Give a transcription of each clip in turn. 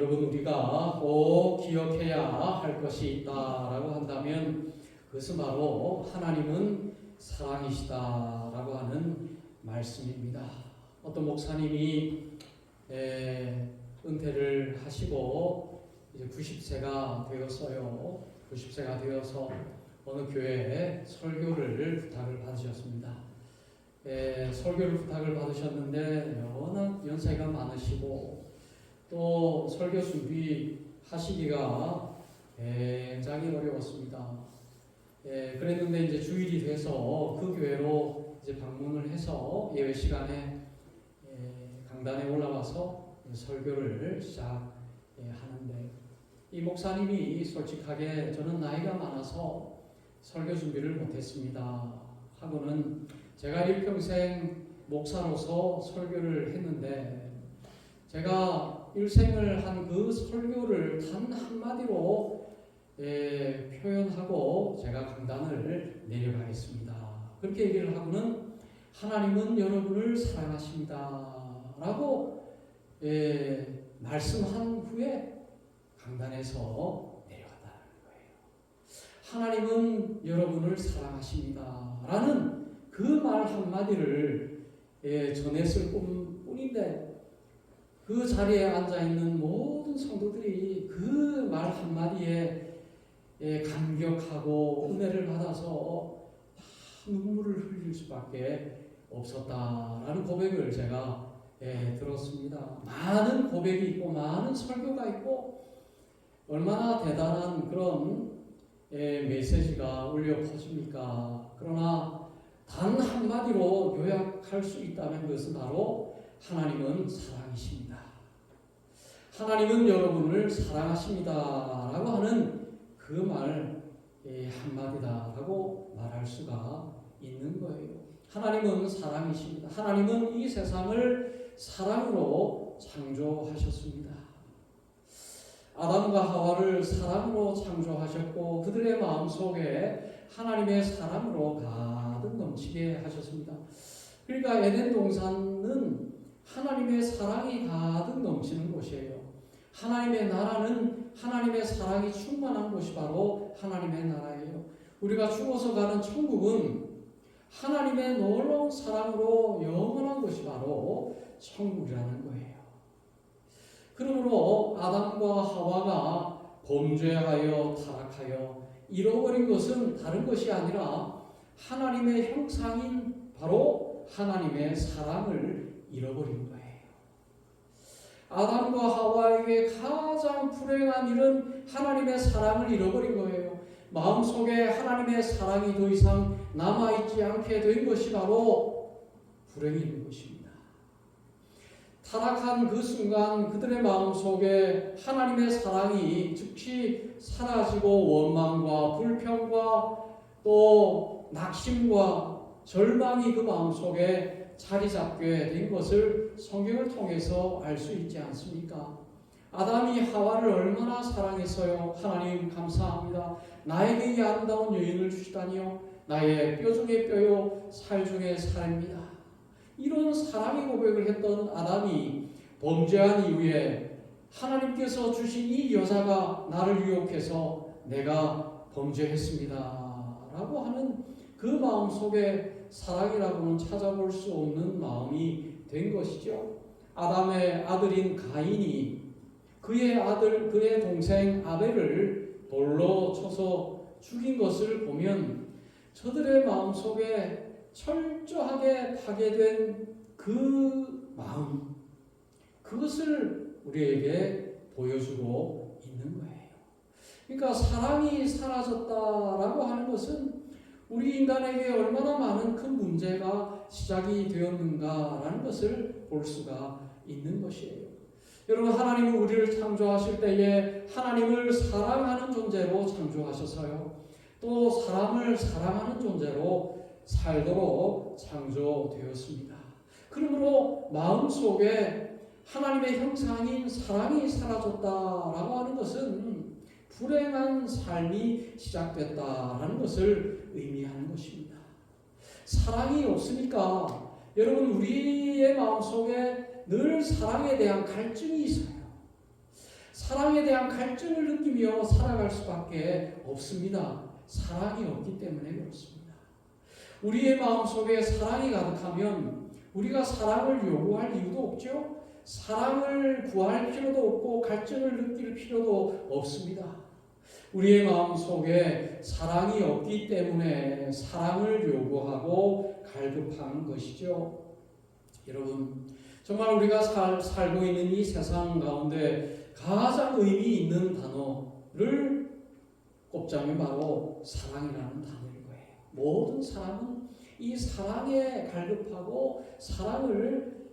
여러분, 우리가 꼭 기억해야 할 것이 있다라고 한다면 그것은 바로 하나님은 사랑이시다라고 하는 말씀입니다. 어떤 목사님이 은퇴를 하시고 이제 90세가 되었어요. 90세가 되어서 어느 교회에 설교를 부탁을 받으셨습니다. 설교를 부탁을 받으셨는데 워낙 연세가 많으시고 또 설교 준비하시기가 굉장히 어려웠습니다. 그랬는데 이제 주일이 돼서 그 교회로 이제 방문을 해서 예배 시간에 강단에 올라와서 설교를 시작하는데 이 목사님이 솔직하게 저는 나이가 많아서 설교 준비를 못했습니다 하고는 제가 일평생 목사로서 설교를 했는데 제가 일생을 한 그 설교를 단 한마디로 표현하고 제가 강단을 내려가겠습니다. 그렇게 얘기를 하고는 하나님은 여러분을 사랑하십니다 라고 말씀한 후에 강단에서 내려갔다는 거예요. 하나님은 여러분을 사랑하십니다 라는 그 말 한마디를 전했을 뿐인데 그 자리에 앉아있는 모든 성도들이 그 말 한마디에 감격하고 은혜를 받아서 다 눈물을 흘릴 수밖에 없었다라는 고백을 제가 들었습니다. 많은 고백이 있고 많은 설교가 있고 얼마나 대단한 그런 메시지가 울려 퍼집니까? 그러나 단 한마디로 요약할 수 있다면 그것은 바로 하나님은 사랑이십니다. 하나님은 여러분을 사랑하십니다 라고 하는 그 말 한마디다라고 말할 수가 있는 거예요. 하나님은 사랑이십니다. 하나님은 이 세상을 사랑으로 창조하셨습니다. 아담과 하와를 사랑으로 창조하셨고 그들의 마음속에 하나님의 사랑으로 가득 넘치게 하셨습니다. 그러니까 에덴 동산은 하나님의 사랑이 가득 넘치는 곳이에요. 하나님의 나라는 하나님의 사랑이 충만한 곳이 바로 하나님의 나라예요. 우리가 죽어서 가는 천국은 하나님의 놀라운 사랑으로 영원한 것이 바로 천국이라는 거예요. 그러므로 아담과 하와가 범죄하여 타락하여 잃어버린 것은 다른 것이 아니라 하나님의 형상인 바로 하나님의 사랑을 잃어버린 거예요. 아담과 하와에게 가장 불행한 일은 하나님의 사랑을 잃어버린 거예요. 마음속에 하나님의 사랑이 더 이상 남아있지 않게 된 것이 바로 불행인 것입니다. 타락한 그 순간 그들의 마음속에 하나님의 사랑이 즉시 사라지고 원망과 불평과 또 낙심과 절망이 그 마음속에 자리 잡게 된 것을 성경을 통해서 알 수 있지 않습니까? 아담이 하와를 얼마나 사랑했어요. 하나님 감사합니다. 나에게 이 아름다운 여인을 주시다니요. 나의 뼈 중에 뼈요 살 중에 살입니다. 이런 사랑의 고백을 했던 아담이 범죄한 이후에 하나님께서 주신 이 여자가 나를 유혹해서 내가 범죄했습니다 라고 하는 그 마음속에 사랑이라고는 찾아볼 수 없는 마음이 된 것이죠. 아담의 아들인 가인이 그의 동생 아벨을 돌로 쳐서 죽인 것을 보면 저들의 마음속에 철저하게 파괴된 그 마음, 그것을 우리에게 보여주고 있는 거예요. 그러니까 사랑이 사라졌다라고 하는 것은 우리 인간에게 얼마나 많은 큰 문제가 시작이 되었는가라는 것을 볼 수가 있는 것이에요. 여러분, 하나님은 우리를 창조하실 때에 하나님을 사랑하는 존재로 창조하셔서요. 또 사람을 사랑하는 존재로 살도록 창조되었습니다. 그러므로 마음속에 하나님의 형상인 사랑이 사라졌다라고 하는 것은 불행한 삶이 시작됐다라는 것을 의미하는 것입니다. 사랑이 없으니까 여러분 우리의 마음속에 늘 사랑에 대한 갈증이 있어요. 사랑에 대한 갈증을 느끼며 살아갈 수밖에 없습니다. 사랑이 없기 때문에 그렇습니다. 우리의 마음속에 사랑이 가득하면 우리가 사랑을 요구할 이유도 없죠. 사랑을 구할 필요도 없고 갈증을 느낄 필요도 없습니다. 우리의 마음속에 사랑이 없기 때문에 사랑을 요구하고 갈급한 것이죠. 여러분, 정말 우리가 살고 있는 이 세상 가운데 가장 의미 있는 단어를 꼽자면 바로 사랑이라는 단어인 거예요. 모든 사람은 이 사랑에 갈급하고 사랑을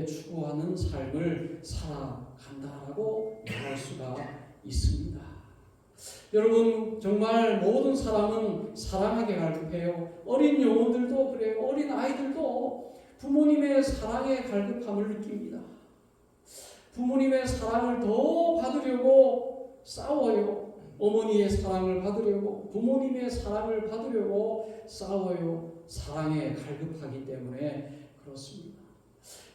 추구하는 삶을 살아간다라고 말할 수가 있습니다. 여러분, 정말 모든 사람은 사랑하게 갈급해요. 어린 영혼들도 그래요. 어린 아이들도 부모님의 사랑에 갈급함을 느낍니다. 부모님의 사랑을 더 받으려고 싸워요. 어머니의 사랑을 받으려고, 부모님의 사랑을 받으려고 싸워요. 사랑에 갈급하기 때문에 그렇습니다.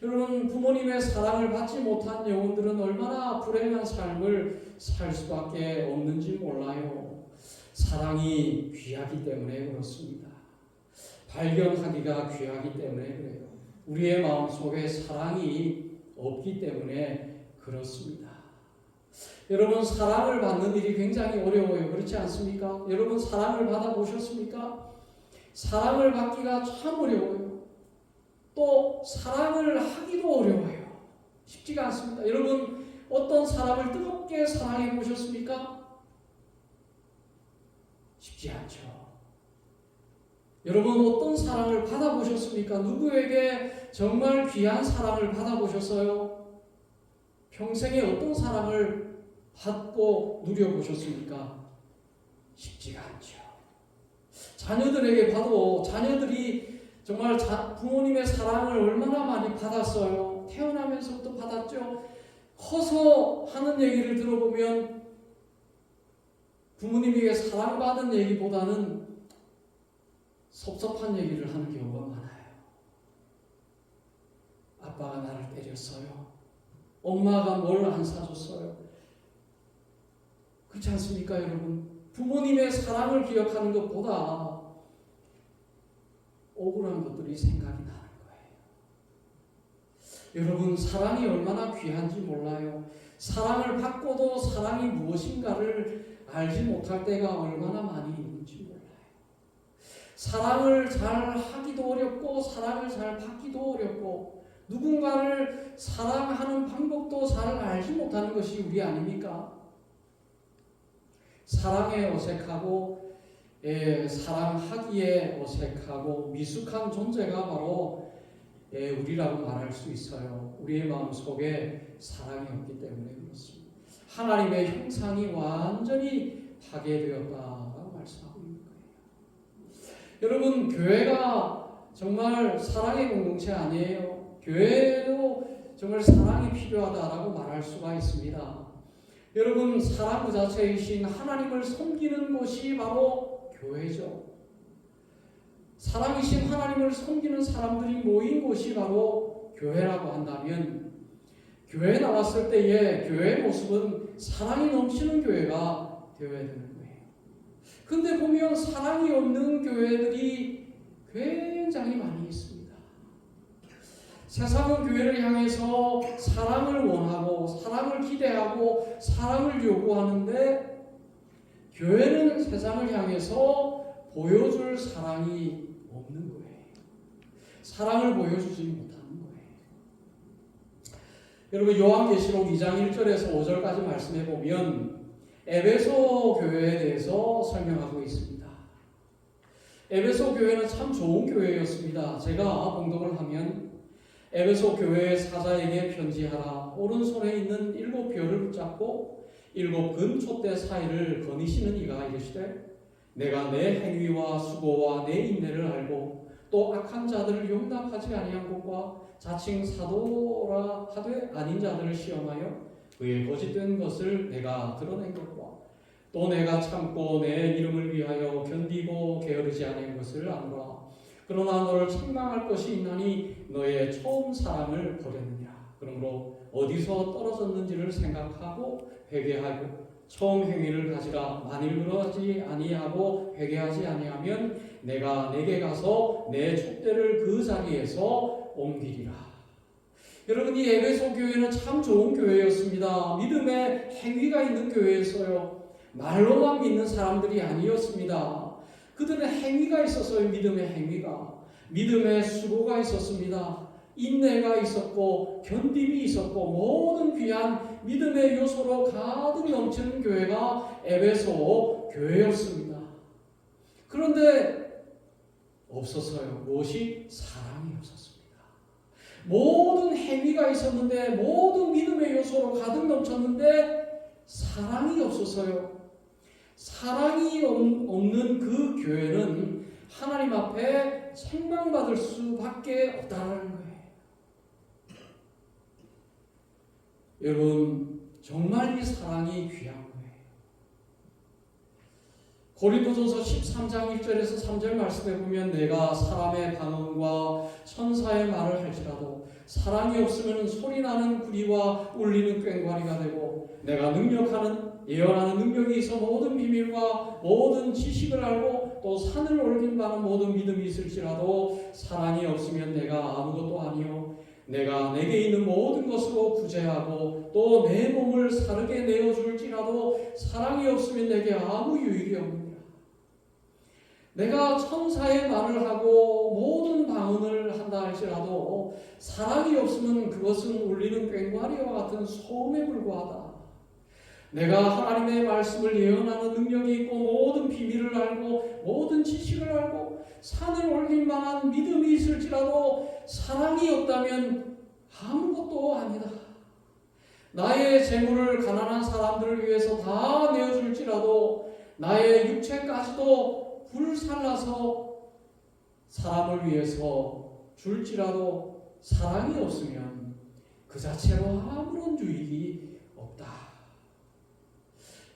여러분, 부모님의 사랑을 받지 못한 영혼들은 얼마나 불행한 삶을 살 수밖에 없는지 몰라요. 사랑이 귀하기 때문에 그렇습니다. 발견하기가 귀하기 때문에 그래요. 우리의 마음속에 사랑이 없기 때문에 그렇습니다. 여러분, 사랑을 받는 일이 굉장히 어려워요. 그렇지 않습니까? 여러분, 사랑을 받아보셨습니까? 사랑을 받기가 참 어려워요. 또 사랑을 하기도 어려워요. 쉽지가 않습니다. 여러분, 어떤 사람을 뜨겁게 사랑해 보셨습니까? 쉽지 않죠. 여러분, 어떤 사랑을 받아보셨습니까? 누구에게 정말 귀한 사랑을 받아보셨어요? 평생에 어떤 사랑을 받고 누려보셨습니까? 쉽지가 않죠. 자녀들에게 봐도 자녀들이 정말 부모님의 사랑을 얼마나 많이 받았어요. 태어나면서부터 받았죠. 커서 하는 얘기를 들어보면 부모님에게 사랑받은 얘기보다는 섭섭한 얘기를 하는 경우가 많아요. 아빠가 나를 때렸어요. 엄마가 뭘 안 사줬어요. 그렇지 않습니까, 여러분? 부모님의 사랑을 기억하는 것보다 억울한 것들이 생각이 나는 거예요. 여러분, 사랑이 얼마나 귀한지 몰라요. 사랑을 받고도 사랑이 무엇인가를 알지 못할 때가 얼마나 많이 있는지 몰라요. 사랑을 잘 하기도 어렵고 사랑을 잘 받기도 어렵고 누군가를 사랑하는 방법도 잘 알지 못하는 것이 우리 아닙니까? 사랑에 어색하고 사랑하기에 어색하고 미숙한 존재가 바로 우리라고 말할 수 있어요. 우리의 마음속에 사랑이 없기 때문에 그렇습니다. 하나님의 형상이 완전히 파괴되었다고 말씀하고 있는 거예요. 여러분, 교회가 정말 사랑의 공동체 아니에요. 교회도 정말 사랑이 필요하다라고 말할 수가 있습니다. 여러분, 사랑 그 자체이신 하나님을 섬기는 곳이 바로 교회죠. 사랑이신 하나님을 섬기는 사람들이 모인 곳이 바로 교회라고 한다면 교회에 나왔을 때의 교회의 모습은 사랑이 넘치는 교회가 되어야 되는 거예요. 근데 보면 사랑이 없는 교회들이 굉장히 많이 있습니다. 세상은 교회를 향해서 사랑을 원하고 사랑을 기대하고 사랑을 요구하는데 교회는 세상을 향해서 보여줄 사랑이 없는 거예요. 사랑을 보여주지 못하는 거예요. 여러분, 요한계시록 2장 1절에서 5절까지 말씀해 보면 에베소 교회에 대해서 설명하고 있습니다. 에베소 교회는 참 좋은 교회였습니다. 제가 봉독을 하면 에베소 교회의 사자에게 편지하라. 오른손에 있는 7별을 붙잡고 7 근촛대 사이를 거니시는 이가 이르시되 내가 내 행위와 수고와 내 인내를 알고 또 악한 자들을 용납하지 아니한 것과 자칭 사도라 하되 아닌 자들을 시험하여 그의 거짓된 것을 내가 드러낸 것과 또 내가 참고 내 이름을 위하여 견디고 게으르지 않은 것을 아노라. 그러나 너를 책망할 것이 있나니 너의 처음 사랑을 버렸느니라. 그러므로 어디서 떨어졌는지를 생각하고 회개하고 처음 행위를 가지라. 만일 그러지 아니하고 회개하지 아니하면 내가 내게 가서 내 촛대를 그 자리에서 옮기리라. 여러분, 이 에베소 교회는 참 좋은 교회였습니다. 믿음의 행위가 있는 교회였어요. 말로만 믿는 사람들이 아니었습니다. 그들은 행위가 있었어요. 믿음의 행위가. 믿음의 수고가 있었습니다. 인내가 있었고 견딤이 있었고 모든 귀한 믿음의 요소로 가득 넘치는 교회가 에베소 교회였습니다. 그런데 없었어요. 무엇이? 사랑이 없었습니다. 모든 행위가 있었는데 모든 믿음의 요소로 가득 넘쳤는데 사랑이 없었어요. 사랑이 없는 그 교회는 하나님 앞에 책망받을 수밖에 없다는 거예요. 여러분, 정말 이 사랑이 귀한 거예요. 고린도전서 13장 1절에서 3절 말씀에 보면 내가 사람의 방언과 천사의 말을 할지라도 사랑이 없으면 소리나는 구리와 울리는 꽹과리가 되고 내가 예언하는 능력이 있어 모든 비밀과 모든 지식을 알고 또 산을 옮긴 바는 모든 믿음이 있을지라도 사랑이 없으면 내가 아무것도 아니요 내가 내게 있는 모든 것으로 구제하고 또 내 몸을 사르게 내어줄지라도 사랑이 없으면 내게 아무 유익이 없느니라. 내가 천사의 말을 하고 모든 방언을 한다 할지라도 사랑이 없으면 그것은 울리는 꽹과리와 같은 소음에 불과하다. 내가 하나님의 말씀을 예언하는 능력이 있고 모든 비밀을 알고 모든 지식을 알고 산을 옮길 만한 믿음이 있을지라도 사랑이 없다면 아무것도 아니다. 나의 재물을 가난한 사람들을 위해서 다 내어줄지라도 나의 육체까지도 불살라서 사람을 위해서 줄지라도 사랑이 없으면 그 자체로 아무런 유익이 없다.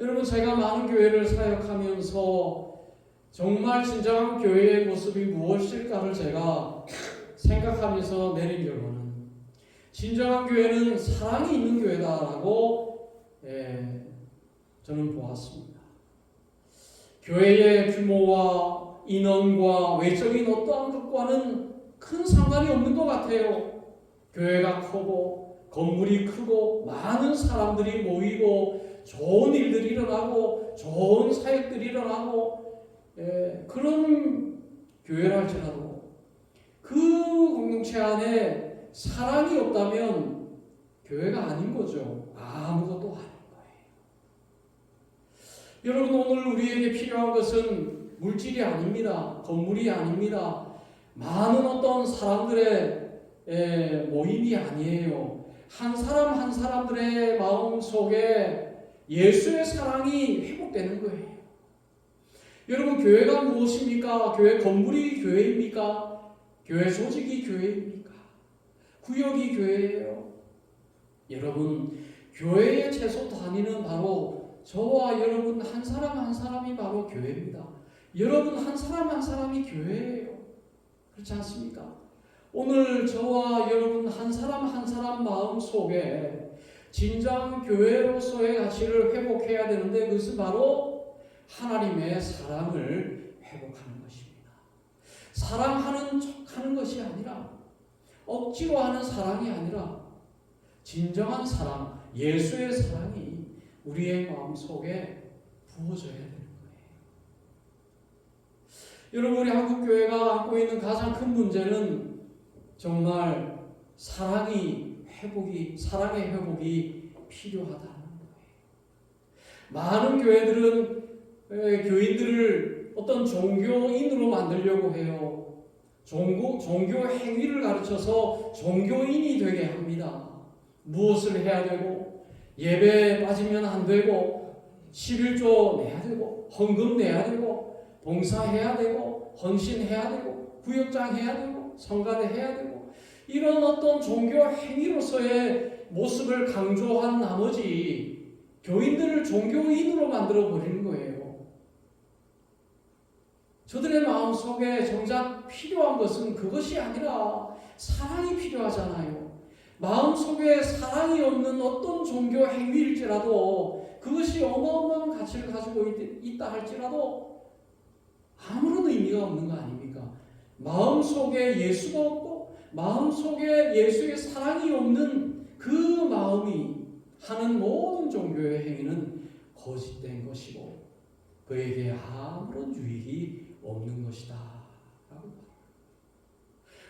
여러분, 제가 많은 교회를 사역하면서 정말 진정한 교회의 모습이 무엇일까를 제가 생각하면서 내린 결론은 진정한 교회는 사랑이 있는 교회다라고 저는 보았습니다. 교회의 규모와 인원과 외적인 어떠한 것과는 큰 상관이 없는 것 같아요. 교회가 크고 건물이 크고 많은 사람들이 모이고 좋은 일들이 일어나고 좋은 사역들이 일어나고 그런 교회라 할지라도 그 공동체 안에 사랑이 없다면 교회가 아닌 거죠. 아무것도 아닌 거예요. 여러분, 오늘 우리에게 필요한 것은 물질이 아닙니다. 건물이 아닙니다. 많은 어떤 사람들의 모임이 아니에요. 한 사람 한 사람들의 마음 속에 예수의 사랑이 회복되는 거예요. 여러분, 교회가 무엇입니까? 교회 건물이 교회입니까? 교회 조직이 교회입니까? 구역이 교회예요. 여러분, 교회에 최소 단위는 바로 저와 여러분 한 사람 한 사람이 바로 교회입니다. 여러분 한 사람 한 사람이 교회예요. 그렇지 않습니까? 오늘 저와 여러분 한 사람 한 사람 마음 속에 진정 교회로서의 가치를 회복해야 되는데 그것은 바로 하나님의 사랑을 회복하는 것입니다. 사랑하는 척하는 것이 아니라 억지로 하는 사랑이 아니라 진정한 사랑, 예수의 사랑이 우리의 마음속에 부어져야 되는 거예요. 여러분, 우리 한국교회가 안고 있는 가장 큰 문제는 정말 사랑의 회복이 필요하다는 거예요. 많은 교회들은 교인들을 어떤 종교인으로 만들려고 해요. 종교 행위를 가르쳐서 종교인이 되게 합니다. 무엇을 해야 되고 예배에 빠지면 안 되고 11조 내야 되고 헌금 내야 되고 봉사해야 되고 헌신해야 되고 구역장 해야 되고 성가대 해야 되고 이런 어떤 종교 행위로서의 모습을 강조한 나머지 교인들을 종교인으로 만들어 버리는 거예요. 저들의 마음속에 정작 필요한 것은 그것이 아니라 사랑이 필요하잖아요. 마음속에 사랑이 없는 어떤 종교 행위일지라도 그것이 어마어마한 가치를 가지고 있다 할지라도 아무런 의미가 없는 거 아닙니까? 마음속에 예수가 없고 마음속에 예수의 사랑이 없는 그 마음이 하는 모든 종교의 행위는 거짓된 것이고 그에게 아무런 유익이 없는 것이다.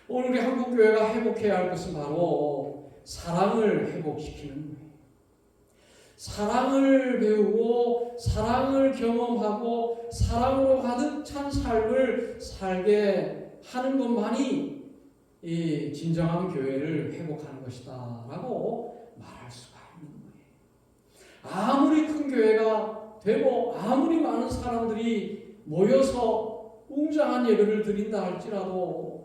오늘 우리 한국교회가 회복해야 할 것은 바로 사랑을 회복시키는 거예요. 사랑을 배우고 사랑을 경험하고 사랑으로 가득 찬 삶을 살게 하는 것만이 이 진정한 교회를 회복하는 것이다 라고 말할 수가 있는 거예요. 아무리 큰 교회가 되고 아무리 많은 사람들이 모여서 웅장한 예배를 드린다 할지라도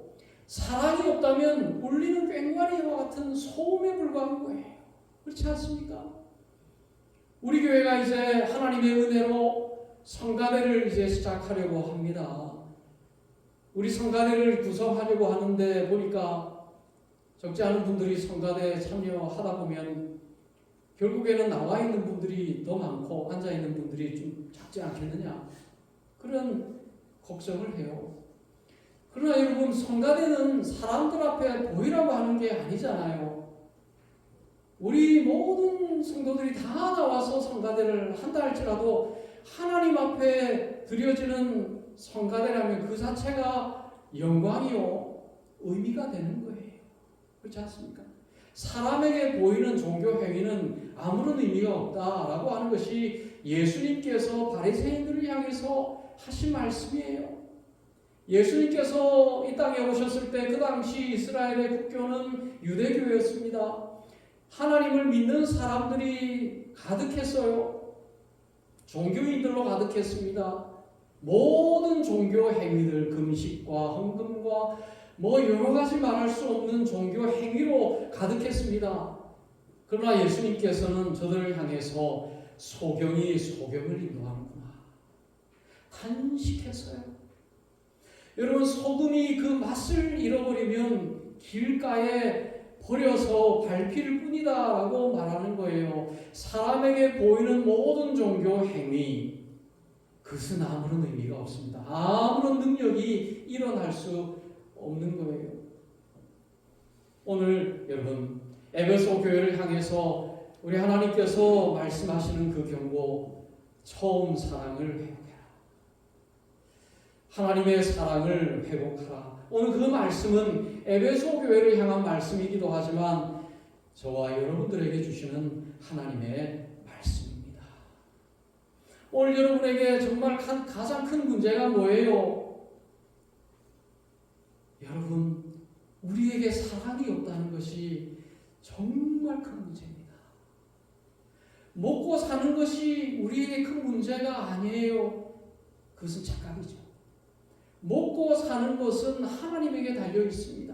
사랑이 없다면 울리는 꽹과리와 같은 소음에 불과한 거예요. 그렇지 않습니까? 우리 교회가 이제 하나님의 은혜로 성가대를 이제 시작하려고 합니다. 우리 성가대를 구성하려고 하는데 보니까 적지 않은 분들이 성가대에 참여하다 보면 결국에는 나와 있는 분들이 더 많고 앉아 있는 분들이 좀 작지 않겠느냐 그런 걱정을 해요. 그러나 여러분 성가대는 사람들 앞에 보이라고 하는 게 아니잖아요. 우리 모든 성도들이 다 나와서 성가대를 한다 할지라도 하나님 앞에 드려지는 성가대라면 그 자체가 영광이요 의미가 되는 거예요. 그렇지 않습니까? 사람에게 보이는 종교 행위는 아무런 의미가 없다라고 하는 것이 예수님께서 바리새인들을 향해서 하신 말씀이에요. 예수님께서 이 땅에 오셨을 때 그 당시 이스라엘의 국교는 유대교였습니다. 하나님을 믿는 사람들이 가득했어요. 종교인들로 가득했습니다. 모든 종교 행위들, 금식과 헌금과 여러 가지 말할 수 없는 종교 행위로 가득했습니다. 그러나 예수님께서는 저들을 향해서 소경이 소경을 인도하는구나. 탄식했어요. 여러분 소금이 그 맛을 잃어버리면 길가에 버려서 밟힐 뿐이다 라고 말하는 거예요. 사람에게 보이는 모든 종교 행위 그것은 아무런 의미가 없습니다. 아무런 능력이 일어날 수 없는 거예요. 오늘 여러분 에베소 교회를 향해서 우리 하나님께서 말씀하시는 그 경고 처음 사랑을 회복해라. 하나님의 사랑을 회복하라. 오늘 그 말씀은 에베소 교회를 향한 말씀이기도 하지만 저와 여러분들에게 주시는 하나님의 말씀입니다. 오늘 여러분에게 정말 가장 큰 문제가 뭐예요? 여러분 우리에게 사랑이 없다는 것이 정말 큰 문제입니다. 먹고 사는 것이 우리에게 큰 문제가 아니에요. 그것은 착각이죠. 먹고 사는 것은 하나님에게 달려 있습니다.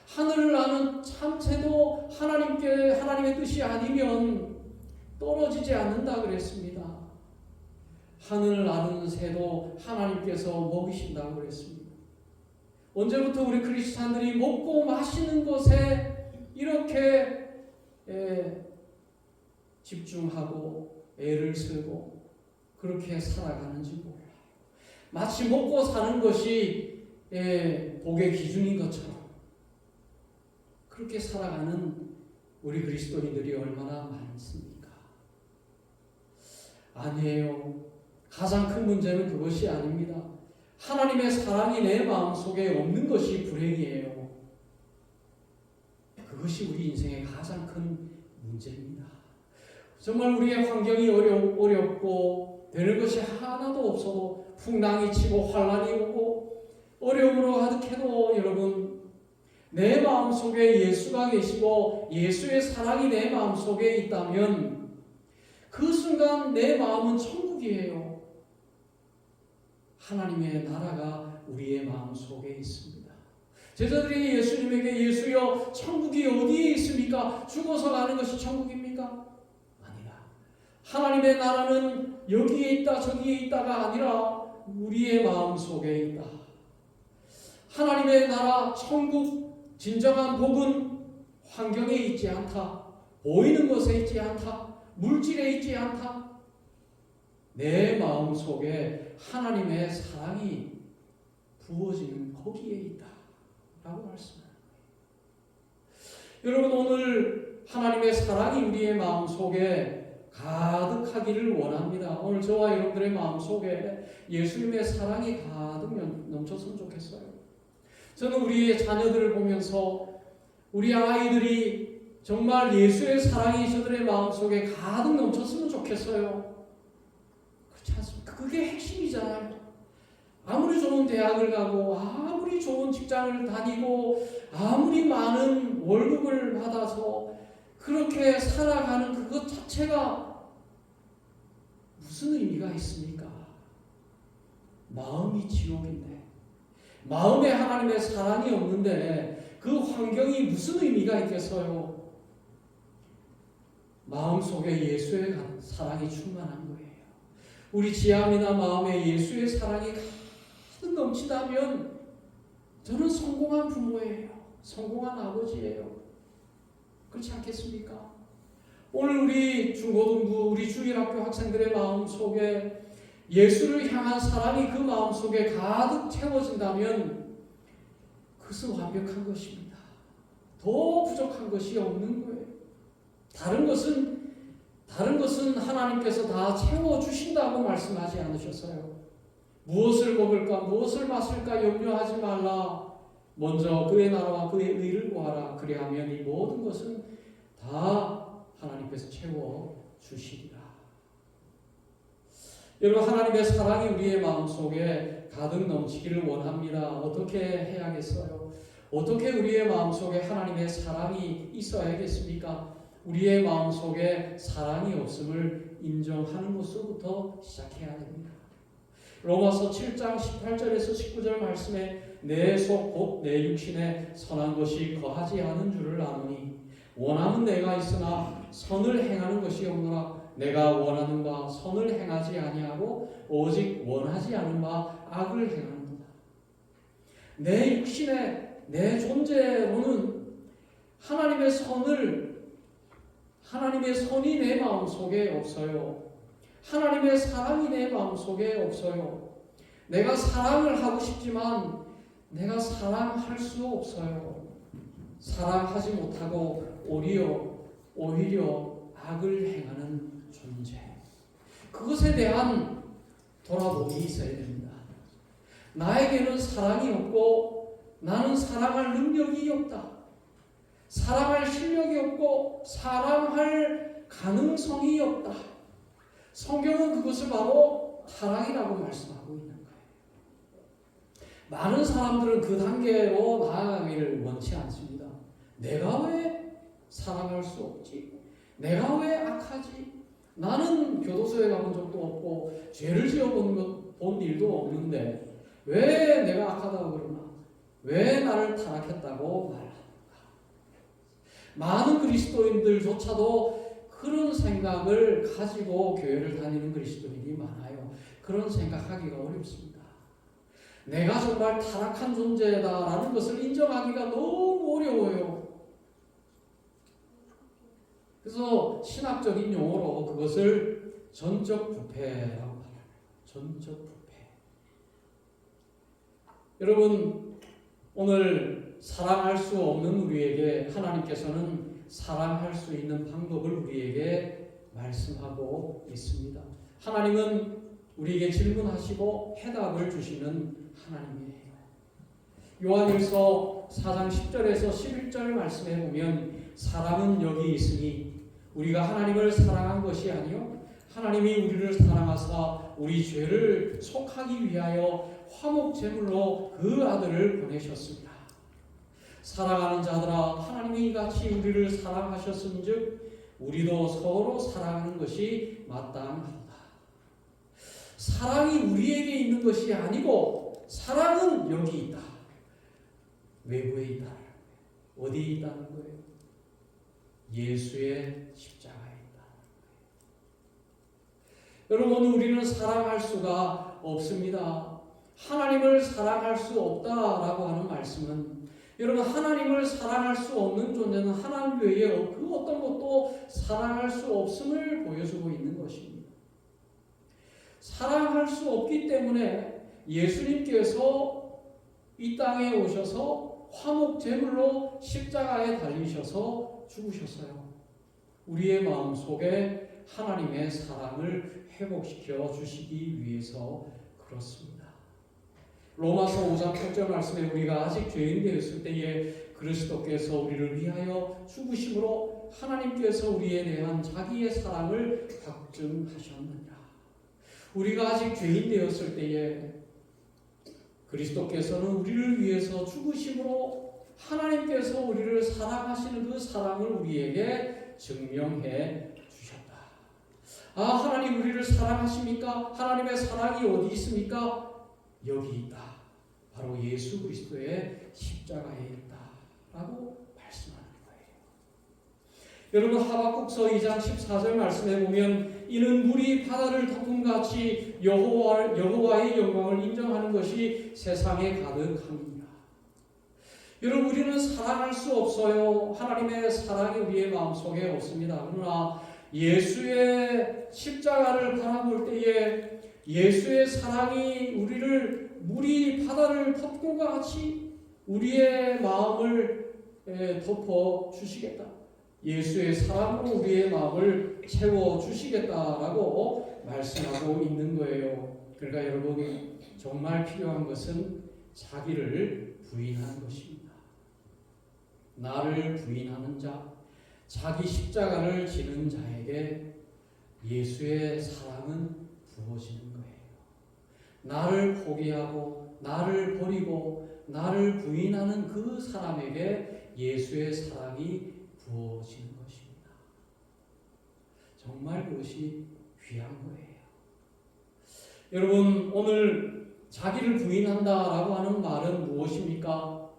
하늘을 나는 참새도 하나님의 뜻이 아니면 떨어지지 않는다 그랬습니다. 하늘을 나는 새도 하나님께서 먹이신다고 그랬습니다. 언제부터 우리 크리스찬들이 먹고 마시는 것에 이렇게 집중하고 애를 쓰고 그렇게 살아가는지 몰라요. 마치 먹고 사는 것이 복의 기준인 것처럼 그렇게 살아가는 우리 그리스도인들이 얼마나 많습니까? 아니에요. 가장 큰 문제는 그것이 아닙니다. 하나님의 사랑이 내 마음속에 없는 것이 불행이에요. 그것이 우리 인생의 가장 큰 문제입니다. 정말 우리의 환경이 어렵고 되는 것이 하나도 없어도 풍랑이 치고 환란이 오고 어려움으로 가득해도 여러분 내 마음속에 예수가 계시고 예수의 사랑이 내 마음속에 있다면 그 순간 내 마음은 천국이에요. 하나님의 나라가 우리의 마음속에 있습니다. 제자들이 예수님에게 예수여 천국이 어디에 있습니까? 죽어서 가는 것이 천국입니까? 아니다. 하나님의 나라는 여기에 있다 저기에 있다가 아니라 우리의 마음속에 있다. 하나님의 나라 천국 진정한 복은 환경에 있지 않다. 보이는 것에 있지 않다. 물질에 있지 않다. 내 마음 속에 하나님의 사랑이 부어지는 거기에 있다. 라고 말씀합니다. 여러분, 오늘 하나님의 사랑이 우리의 마음 속에 가득하기를 원합니다. 오늘 저와 여러분들의 마음 속에 예수님의 사랑이 가득 넘쳤으면 좋겠어요. 저는 우리의 자녀들을 보면서 우리 아이들이 정말 예수의 사랑이 저들의 마음 속에 가득 넘쳤으면 좋겠어요. 그렇지 않습니까? 그게 핵심이잖아요. 아무리 좋은 대학을 가고 아무리 좋은 직장을 다니고 아무리 많은 월급을 받아서 그렇게 살아가는 그것 자체가 무슨 의미가 있습니까? 마음이 지옥인데, 마음에 하나님의 사랑이 없는데 그 환경이 무슨 의미가 있겠어요? 마음속에 예수의 사랑이 충만한 거예요. 우리 지함이나 마음에 예수의 사랑이 가득 넘치다면 저는 성공한 부모예요. 성공한 아버지예요. 그렇지 않겠습니까? 오늘 우리 중고등부, 우리 주일학교 학생들의 마음 속에 예수를 향한 사랑이 그 마음 속에 가득 채워진다면 그것은 완벽한 것입니다. 더 부족한 것이 없는 거예요. 다른 것은 하나님께서 다 채워주신다고 말씀하지 않으셨어요. 무엇을 먹을까, 무엇을 마실까 염려하지 말라. 먼저 그의 나라와 그의 의를 구하라. 그리하면 이 모든 것은 다 하나님께서 채워주시리라. 여러분, 하나님의 사랑이 우리의 마음속에 가득 넘치기를 원합니다. 어떻게 해야겠어요? 어떻게 우리의 마음속에 하나님의 사랑이 있어야겠습니까? 우리의 마음속에 사랑이 없음을 인정하는 것부터 시작해야 됩니다. 로마서 7장 18절에서 19절 말씀에 내 속 곧 내 육신에 선한 것이 거하지 않은 줄을 아노니 원하는 내가 있으나 선을 행하는 것이 없노라. 내가 원하는 바 선을 행하지 아니하고 오직 원하지 않은 바 악을 행하는도다. 내 육신에 내 존재로는 하나님의 선이 내 마음속에 없어요. 하나님의 사랑이 내 마음속에 없어요. 내가 사랑을 하고 싶지만 내가 사랑할 수 없어요. 사랑하지 못하고 오히려 악을 행하는 존재. 그것에 대한 돌아보기 있어야 됩니다. 나에게는 사랑이 없고 나는 사랑할 능력이 없다. 사랑할 실력이 없고 사랑할 가능성이 없다. 성경은 그것을 바로 타락이라고 말씀하고 있는 거예요. 많은 사람들은 그 단계로 나아가기를 원치 않습니다. 내가 왜 사랑할 수 없지? 내가 왜 악하지? 나는 교도소에 가본 적도 없고 죄를 지어본 일도 없는데 왜 내가 악하다고 그러나? 왜 나를 타락했다고 말하는가? 많은 그리스도인들조차도 그런 생각을 가지고 교회를 다니는 그리스도인이 많아요. 그런 생각하기가 어렵습니다. 내가 정말 타락한 존재다라는 것을 인정하기가 너무 어려워요. 그래서 신학적인 용어로 그것을 전적 부패라고 말합니다. 전적 부패. 여러분, 오늘 사랑할 수 없는 우리에게 하나님께서는 사랑할 수 있는 방법을 우리에게 말씀하고 있습니다. 하나님은 우리에게 질문하시고 해답을 주시는 하나님이에요. 요한일서 4장 10절에서 11절 말씀에 보면 사랑은 여기 있으니 우리가 하나님을 사랑한 것이 아니요 하나님이 우리를 사랑하사 우리 죄를 속하기 위하여 화목 제물로 그 아들을 보내셨습니다. 사랑하는 자들아, 하나님이 이같이 우리를 사랑하셨은즉 우리도 서로 사랑하는 것이 마땅하다. 사랑이 우리에게 있는 것이 아니고 사랑은 여기 있다. 외부에 있다. 어디에 있다는 거예요? 예수의 십자가에 있다. 여러분, 우리는 사랑할 수가 없습니다. 하나님을 사랑할 수 없다라고 하는 말씀은 여러분, 하나님을 사랑할 수 없는 존재는 하나님 외에 그 어떤 것도 사랑할 수 없음을 보여주고 있는 것입니다. 사랑할 수 없기 때문에 예수님께서 이 땅에 오셔서 화목 제물로 십자가에 달리셔서 죽으셨어요. 우리의 마음속에 하나님의 사랑을 회복시켜 주시기 위해서 그렇습니다. 로마서 5장 8절 말씀에 우리가 아직 죄인 되었을 때에 그리스도께서 우리를 위하여 죽으심으로 하나님께서 우리에 대한 자기의 사랑을 확증하셨느니라. 우리가 아직 죄인 되었을 때에 그리스도께서는 우리를 위해서 죽으심으로 하나님께서 우리를 사랑하시는 그 사랑을 우리에게 증명해 주셨다. 아, 하나님 우리를 사랑하십니까? 하나님의 사랑이 어디 있습니까? 여기 있다. 바로 예수 그리스도의 십자가에 있다라고 말씀하는 거예요. 여러분, 하박국서 2장 14절 말씀에 보면 이는 물이 바다를 덮음같이 여호와의 영광을 인정하는 것이 세상에 가득합니다. 여러분, 우리는 사랑할 수 없어요. 하나님의 사랑이 우리의 마음속에 없습니다. 그러나 예수의 십자가를 바라볼 때에 예수의 사랑이 우리를 물이 바다를 덮음과 같이 우리의 마음을 덮어 주시겠다. 예수의 사랑으로 우리의 마음을 채워 주시겠다라고 말씀하고 있는 거예요. 그러니까 여러분, 정말 필요한 것은 자기를 부인하는 것입니다. 나를 부인하는 자, 자기 십자가를 지는 자에게 예수의 사랑은 부어지는 거예요. 나를 포기하고 나를 버리고 나를 부인하는 그 사람에게 예수의 사랑이 부어지는 것입니다. 정말 그것이 귀한 거예요. 여러분, 오늘 자기를 부인한다라고 하는 말은 무엇입니까?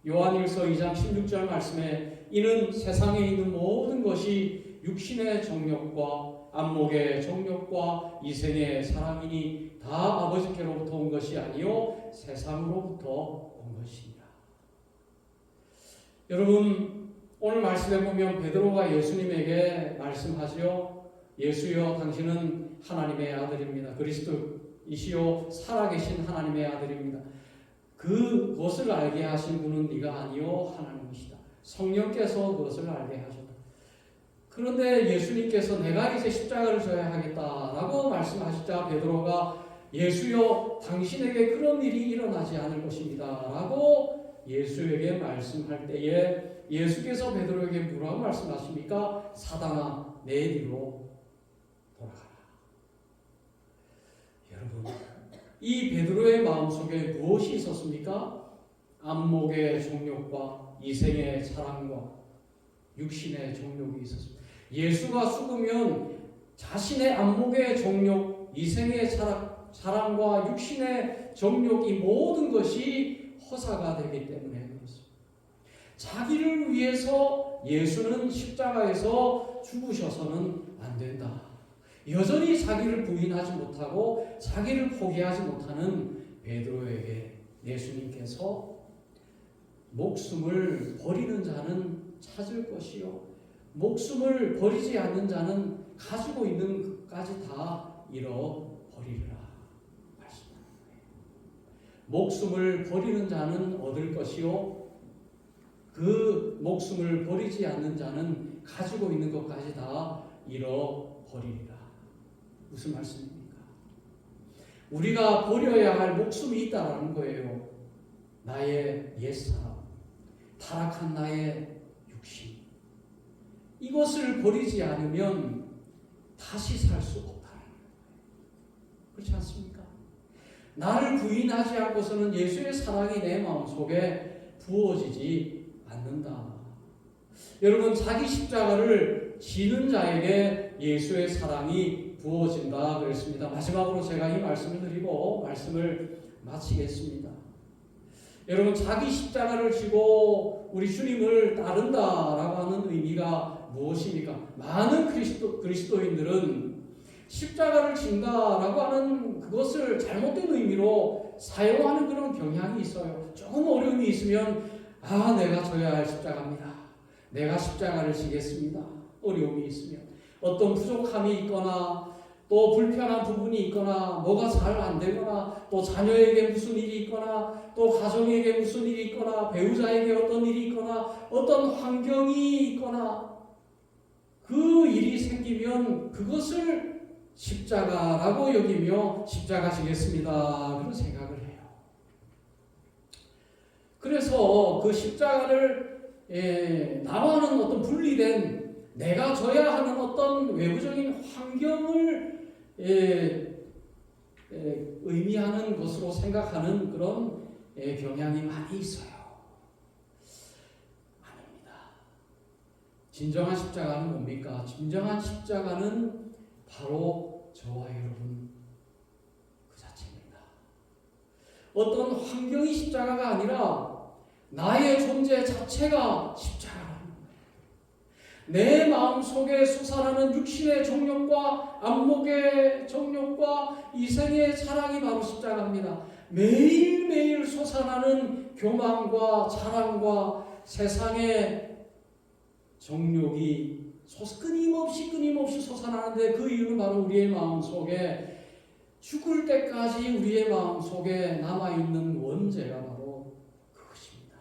요한일서 2장 16절 말씀에 이는 세상에 있는 모든 것이 육신의 정욕과 안목의 정욕과 이생의 사랑이니 다 아버지께로부터 온 것이 아니요 세상으로부터 온 것이니라. 여러분, 오늘 말씀에 보면 베드로가 예수님에게 말씀하지요. 예수여, 당신은 하나님의 아들입니다. 그리스도이시요 살아계신 하나님의 아들입니다. 그것을 알게 하신 분은 네가 아니요 하나님이시다. 성령께서 그것을 알게 하셨다. 그런데 예수님께서 내가 이제 십자가를 져야 하겠다라고 말씀하시자 베드로가 예수여, 당신에게 그런 일이 일어나지 않을 것입니다 라고 예수에게 말씀할 때에 예수께서 베드로에게 뭐라고 말씀하십니까? 사단아, 내 뒤로 돌아가라. 여러분, 이 베드로의 마음속에 무엇이 있었습니까? 안목의 정욕과 이생의 사랑과 육신의 정욕이 있었습니다. 예수가 죽으면 자신의 안목의 정욕, 이생의 사랑과 육신의 정욕, 이 모든 것이 허사가 되기 때문에 그렇습니다. 자기를 위해서 예수는 십자가에서 죽으셔서는 안 된다. 여전히 자기를 부인하지 못하고 자기를 포기하지 못하는 베드로에게 예수님께서 목숨을 버리는 자는 찾을 것이요 목숨을 버리지 않는 자는 가지고 있는 것까지 다 잃어버리리라 말씀합니다. 목숨을 버리는 자는 얻을 것이요 그 목숨을 버리지 않는 자는 가지고 있는 것까지 다 잃어버리리라. 무슨 말씀입니까? 우리가 버려야 할 목숨이 있다는 거예요. 나의 옛사람, 타락한 나의 육신, 이것을 버리지 않으면 다시 살 수 없다는 거예요. 그렇지 않습니까? 나를 부인하지 않고서는 예수의 사랑이 내 마음속에 부어지지 않는다. 여러분, 자기 십자가를 지는 자에게 예수의 사랑이 부어진다 그랬습니다. 마지막으로 제가 이 말씀을 드리고 말씀을 마치겠습니다. 여러분, 자기 십자가를 지고 우리 주님을 따른다라고 하는 의미가 무엇입니까? 많은 그리스도인들은 십자가를 진다라고 하는 그것을 잘못된 의미로 사용하는 그런 경향이 있어요. 조금 어려움이 있으면 내가 져야 할 십자가입니다. 내가 십자가를 지겠습니다. 어려움이 있으면, 어떤 부족함이 있거나 또 불편한 부분이 있거나 뭐가 잘 안 되거나 또 자녀에게 무슨 일이 있거나 또 가정에게 무슨 일이 있거나 배우자에게 어떤 일이 있거나 어떤 환경이 있거나 그 일이 생기면 그것을 십자가라고 여기며 십자가 지겠습니다. 그런 생각을 해요. 그래서 그 십자가를 나와는 어떤 분리된 내가 져야 하는 어떤 외부적인 환경을 의미하는 것으로 생각하는 그런 경향이 많이 있어요. 아닙니다. 진정한 십자가는 뭡니까? 진정한 십자가는 바로 저와 여러분 그 자체입니다. 어떤 환경이 십자가가 아니라 나의 존재 자체가 십자가라는 거예요. 내 마음속에 솟아나는 육신의 정욕과 안목의 정욕과 이생의 사랑이 바로 십자가입니다. 매일매일 솟아나는 교만과 자랑과 세상의 정욕이 끊임없이 솟아나는데 그 이유는 바로 우리의 마음속에 죽을 때까지 우리의 마음속에 남아있는 원죄가 바로 그것입니다.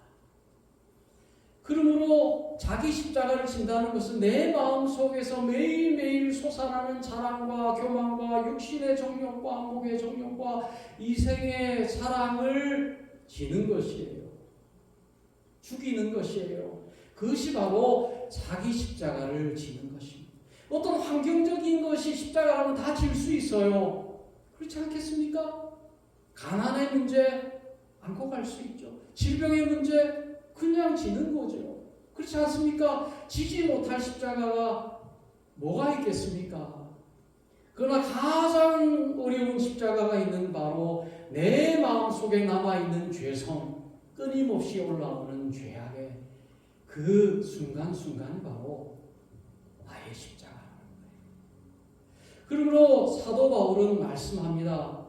그러므로 자기 십자가를 진다는 것은 내 마음속에서 매일매일 솟아나는 자랑과 교만과 육신의 정욕과 안목의 정욕과 이생의 사랑을 지는 것이에요. 죽이는 것이에요. 그것이 바로 자기 십자가를 지는 것입니다. 어떤 환경적인 것이 십자가라면 다 질 수 있어요. 그렇지 않겠습니까? 가난의 문제 안고 갈 수 있죠. 질병의 문제 그냥 지는 거죠. 그렇지 않습니까? 지지 못할 십자가가 뭐가 있겠습니까? 그러나 가장 어려운 십자가가 있는 바로 내 마음속에 남아있는 죄성, 끊임없이 올라오는 죄악의 그 순간순간이 바로 나의 십자가라는 거예요. 그러므로 사도 바울은 말씀합니다.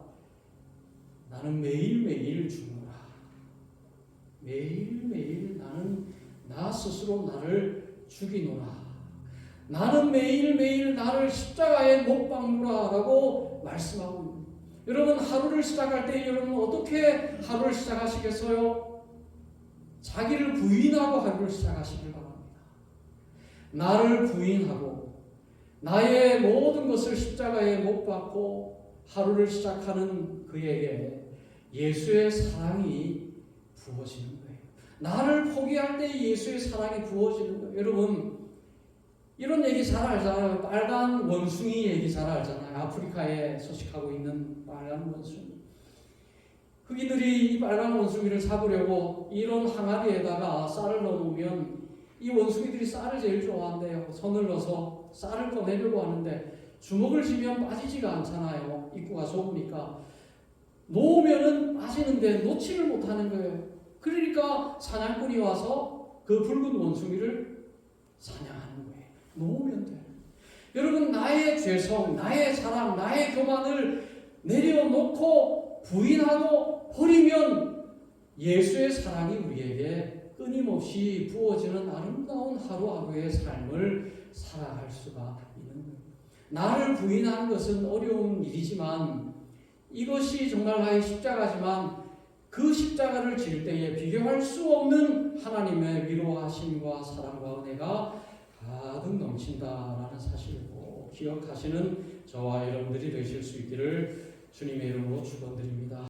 나는 매일매일 죽노라. 매일매일 나는 나 스스로 나를 죽이노라. 나는 매일매일 나를 십자가에 못 박노라 라고 말씀하고 있습니다. 여러분 하루를 시작할 때 여러분 어떻게 하루를 시작하시겠어요? 자기를 부인하고 하루를 시작하시길 바랍니다. 나를 부인하고 나의 모든 것을 십자가에 못 박고 하루를 시작하는 그에게 예수의 사랑이 부어지는 거예요. 나를 포기할 때 예수의 사랑이 부어지는 거예요. 여러분 이런 얘기 잘 알잖아요. 빨간 원숭이 얘기 잘 알잖아요. 아프리카에 서식하고 있는 빨간 원숭이. 흑인들이 이 빨간 원숭이를 잡으려고 이런 항아리에다가 쌀을 넣어놓으면 이 원숭이들이 쌀을 제일 좋아한대요. 손을 넣어서 쌀을 꺼내려고 하는데 주먹을 쥐면 빠지지가 않잖아요. 입구가 좁으니까. 놓으면은 빠지는데 놓지를 못하는 거예요. 그러니까 사냥꾼이 와서 그 붉은 원숭이를 사냥하는 거예요. 놓으면 돼요. 여러분 나의 죄성, 나의 자랑, 나의 교만을 내려놓고 부인하고 버리면 예수의 사랑이 우리에게 끊임없이 부어지는 아름다운 하루하루의 삶을 살아갈 수가 있는 거예요. 나를 부인하는 것은 어려운 일이지만 이것이 정말 나의 십자가지만 그 십자가를 질 때에 비교할 수 없는 하나님의 위로하심과 사랑과 은혜가 가득 넘친다라는 사실을 꼭 기억하시는 저와 여러분들이 되실 수 있기를 주님의 이름으로 축원드립니다.